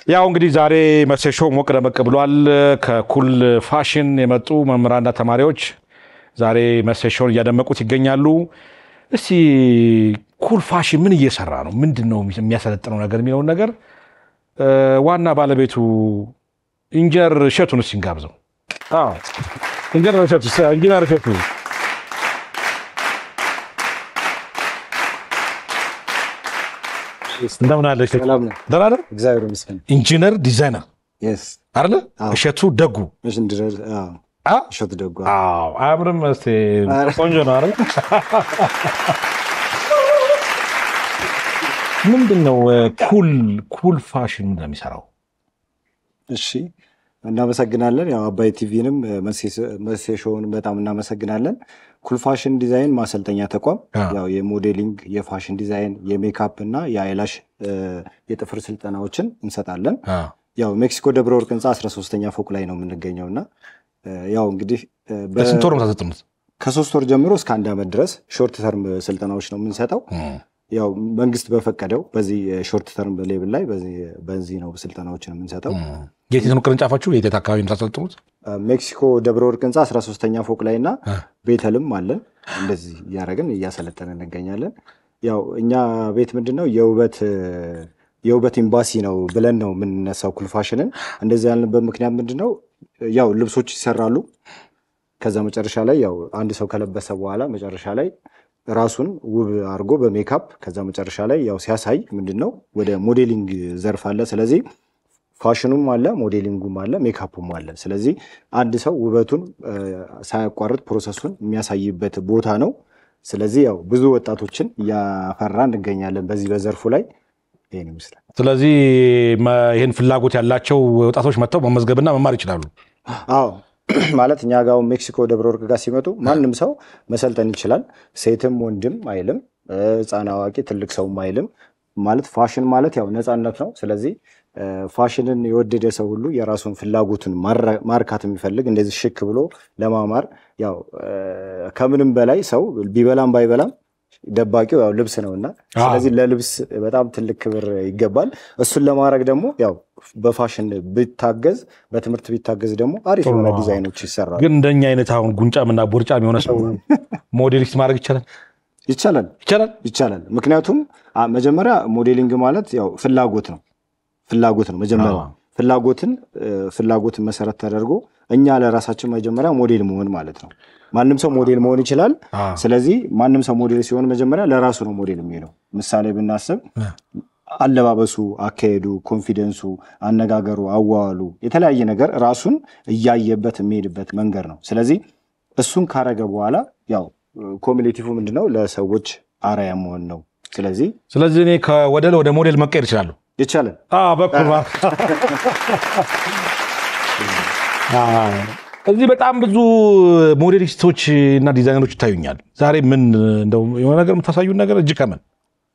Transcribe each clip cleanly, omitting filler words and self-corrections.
ያው እንግዲህ ዛሬ መሴሾ ሞቅ ደመቅ ብሏል። ከኩል ፋሽን የመጡ መምህራንና ተማሪዎች ዛሬ መሴሾን እያደመቁት ይገኛሉ። እስቲ ኩል ፋሽን ምን እየሰራ ነው? ምንድነው የሚያሰለጥነው ነገር የሚለው ነገር ዋና ባለቤቱ ኢንጂነር እሸቱን ሲንጋብዘው። ኢንጂነር እሸቱ እንደምን አለሽ? ሰላም ነው። ደህና ነህ? እግዚአብሔር ይመስገን። ኢንጂነር ዲዛይነር አይደለ? እሸቱ ደጉ እሸቱ ደጉ። አዎ አያምርም? እስቲ ቆንጆ ነው አይደል? ምንድነው ኩል ፋሽን እንደሚሰራው? እሺ እናመሰግናለን። ያው አባይ ቲቪንም መሴሾውን በጣም እናመሰግናለን። ኩል ፋሽን ዲዛይን ማሰልጠኛ ተቋም ያው የሞዴሊንግ፣ የፋሽን ዲዛይን፣ የሜካፕ እና የአይላሽ የጥፍር ስልጠናዎችን እንሰጣለን። ያው ሜክሲኮ ደብረ ወርቅ ህንፃ 13ኛ ፎቅ ላይ ነው የምንገኘውና ያው እንግዲህ በስንት ወር ነው ታሰጥኑት? ከ3 ወር ጀምሮ እስከ 1 ዓመት ድረስ ሾርት ተርም ስልጠናዎች ነው የምንሰጠው። ያው መንግስት በፈቀደው በዚህ ሾርት ተርም ሌቭል ላይ በዚህ ነው ስልጠናዎችን የምንሰጠው። የት ነው ቅርንጫፋችሁ? የት አካባቢ ነው ታሰልጥኑት? ሜክሲኮ ደብረ ወርቅ ህንፃ 13ኛ ፎቅ ላይና ቤተልም አለን። እንደዚህ እያደረግን እያሰለጠንን እንገኛለን። ያው እኛ ቤት ምንድነው የውበት ኤምባሲ ነው ብለን ነው የምንነሳው ኩል ፋሽንን። እንደዚህ ያልንበት ምክንያት ምንድነው? ያው ልብሶች ይሰራሉ። ከዛ መጨረሻ ላይ ያው አንድ ሰው ከለበሰ በኋላ መጨረሻ ላይ ራሱን ውብ አድርጎ በሜካፕ ከዛ መጨረሻ ላይ ያው ሲያሳይ ምንድነው ወደ ሞዴሊንግ ዘርፍ አለ። ስለዚህ ፋሽኑም አለ፣ ሞዴሊንጉም አለ፣ ሜካፑም አለ። ስለዚህ አንድ ሰው ውበቱን ሳያቋርጥ ፕሮሰሱን የሚያሳይበት ቦታ ነው። ስለዚህ ያው ብዙ ወጣቶችን እያፈራ እንገኛለን በዚህ በዘርፉ ላይ። ይሄን ይመስላል። ስለዚህ ይሄን ፍላጎት ያላቸው ወጣቶች መጥተው መመዝገብና መማር ይችላሉ። አዎ ማለት እኛ ጋር ሜክሲኮ ደብረ ወርቅ ጋር ሲመጡ ማንም ሰው መሰልጠን ይችላል። ሴትም ወንድም አይልም፣ ህፃን አዋቂ ትልቅ ሰውም አይልም። ማለት ፋሽን ማለት ያው ነፃነት ነው። ስለዚህ ፋሽንን የወደደ ሰው ሁሉ የራሱን ፍላጎቱን ማርካት የሚፈልግ እንደዚህ ሽክ ብሎ ለማማር ያው ከምንም በላይ ሰው ቢበላም ባይበላም ደባቂው ያው ልብስ ነውና ስለዚህ ለልብስ በጣም ትልቅ ክብር ይገባል። እሱን ለማድረግ ደግሞ ያው በፋሽን ቢታገዝ በትምህርት ቢታገዝ ደግሞ አሪፍ የሆነ ዲዛይኖች ይሰራሉ። ግን እንደኛ አይነት አሁን ጉንጫምና ቦርጫም የሆነ ሰው ሞዴሊስት ማድረግ ይቻላል። ምክንያቱም መጀመሪያ ሞዴሊንግ ማለት ያው ፍላጎት ነው መጀመሪያ ፍላጎትን መሰረት ተደርጎ እኛ ለራሳችን መጀመሪያ ሞዴል መሆን ማለት ነው። ማንም ሰው ሞዴል መሆን ይችላል። ስለዚህ ማንም ሰው ሞዴል ሲሆን መጀመሪያ ለራሱ ነው ሞዴል የሚሆነው። ምሳሌ ብናስብ አለባበሱ፣ አካሄዱ፣ ኮንፊደንሱ፣ አነጋገሩ፣ አዋዋሉ የተለያየ ነገር ራሱን እያየበት የሚሄድበት መንገድ ነው። ስለዚህ እሱን ካረገ በኋላ ያው ኮሚኒቲቭ ምንድነው ለሰዎች አርአያ መሆን ነው። ስለዚህ እኔ ወደ ሞዴል መቀየር ይችላል። በኩል እዚህ በጣም ብዙ ሞዴሊስቶች እና ዲዛይነሮች ይታዩኛል። ዛሬ ምን እንደው የሆነ ነገር የምታሳዩን ነገር እጅ ከምን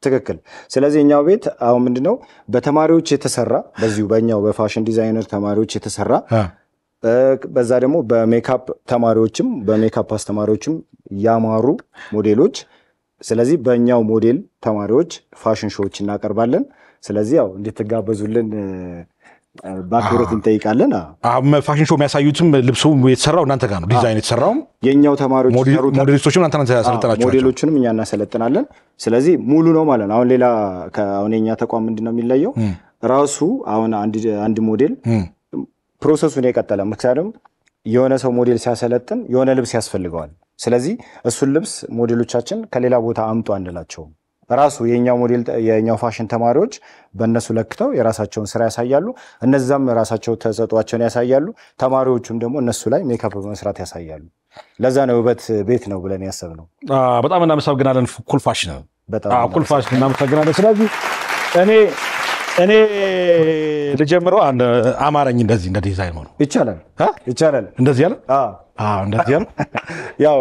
ትክክል። ስለዚህ እኛው ቤት አሁን ምንድነው በተማሪዎች የተሰራ በዚሁ በእኛው በፋሽን ዲዛይነር ተማሪዎች የተሰራ በዛ ደግሞ በሜካፕ ተማሪዎችም በሜካፕ አስተማሪዎችም ያማሩ ሞዴሎች። ስለዚህ በእኛው ሞዴል ተማሪዎች ፋሽን ሾዎች እናቀርባለን። ስለዚህ ያው እንድትጋበዙልን በአክብሮት እንጠይቃለን። ፋሽን ሾው የሚያሳዩትም ልብሱ የተሰራው እናንተ ጋር ነው? ዲዛይን የተሰራው የኛው ተማሪዎች ሞዴሊስቶችም እናንተ ያሰለጠናችሁ? ሞዴሎችንም እኛ እናሰለጥናለን። ስለዚህ ሙሉ ነው ማለት ነው። አሁን የኛ ተቋም ምንድነው የሚለየው? ራሱ አሁን አንድ ሞዴል ፕሮሰሱን የቀጠለ ምክንያቱም የሆነ ሰው ሞዴል ሲያሰለጥን የሆነ ልብስ ያስፈልገዋል። ስለዚህ እሱን ልብስ ሞዴሎቻችን ከሌላ ቦታ አምጡ አንላቸውም። ራሱ የኛው ፋሽን ተማሪዎች በእነሱ ለክተው የራሳቸውን ስራ ያሳያሉ። እነዛም ራሳቸው ተሰጧቸውን ያሳያሉ። ተማሪዎቹም ደግሞ እነሱ ላይ ሜካፕ በመስራት ያሳያሉ። ለዛ ነው ውበት ቤት ነው ብለን ያሰብነው። በጣም እናመሰግናለን ኩል ፋሽን። ኩል ፋሽን እናመሰግናለን። ስለዚህ እኔ ልጀምረው አማረኝ እንደዚህ እንደ ዲዛይን ሆኖ ይቻላል። እንደዚህ ያለ ያው